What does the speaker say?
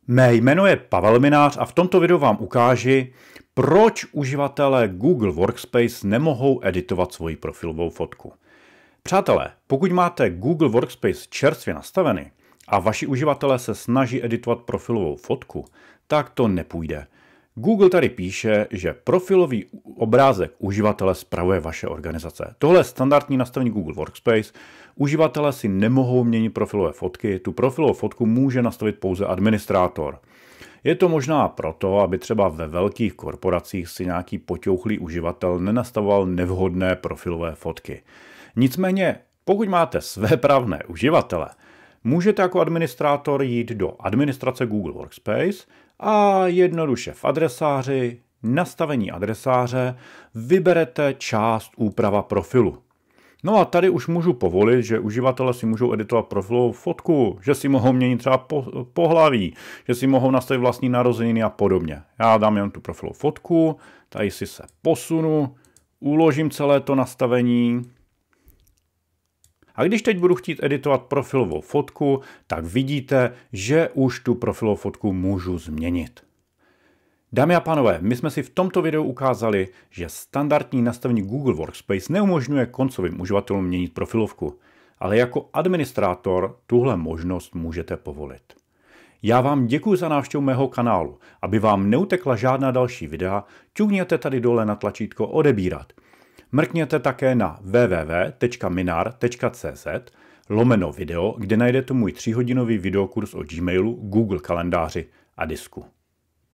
Mé jméno je Pavel Minář a v tomto videu vám ukáži, proč uživatelé Google Workspace nemohou editovat svoji profilovou fotku. Přátelé, pokud máte Google Workspace čerstvě nastavený a vaši uživatelé se snaží editovat profilovou fotku, tak to nepůjde. Google tady píše, že profilový obrázek uživatele spravuje vaše organizace. Tohle je standardní nastavení Google Workspace. Uživatelé si nemohou měnit profilové fotky, tu profilovou fotku může nastavit pouze administrátor. Je to možná proto, aby třeba ve velkých korporacích si nějaký poťouchlý uživatel nenastavoval nevhodné profilové fotky. Nicméně, pokud máte svéprávné uživatele, můžete jako administrátor jít do administrace Google Workspace a jednoduše v adresáři, nastavení adresáře, vyberete část úprava profilu. No a tady už můžu povolit, že uživatelé si můžou editovat profilovou fotku, že si mohou měnit třeba pohlaví, že si mohou nastavit vlastní narozeniny a podobně. Já dám jen tu profilovou fotku, tady si se posunu, uložím celé to nastavení. A když teď budu chtít editovat profilovou fotku, tak vidíte, že už tu profilovou fotku můžu změnit. Dámy a pánové, my jsme si v tomto videu ukázali, že standardní nastavení Google Workspace neumožňuje koncovým uživatelům měnit profilovku, ale jako administrátor tuhle možnost můžete povolit. Já vám děkuji za návštěvu mého kanálu. Aby vám neutekla žádná další videa, ťukněte tady dole na tlačítko odebírat. Mrkněte také na www.minar.cz/video, kde najdete můj 3hodinový videokurs o Gmailu, Google kalendáři a disku.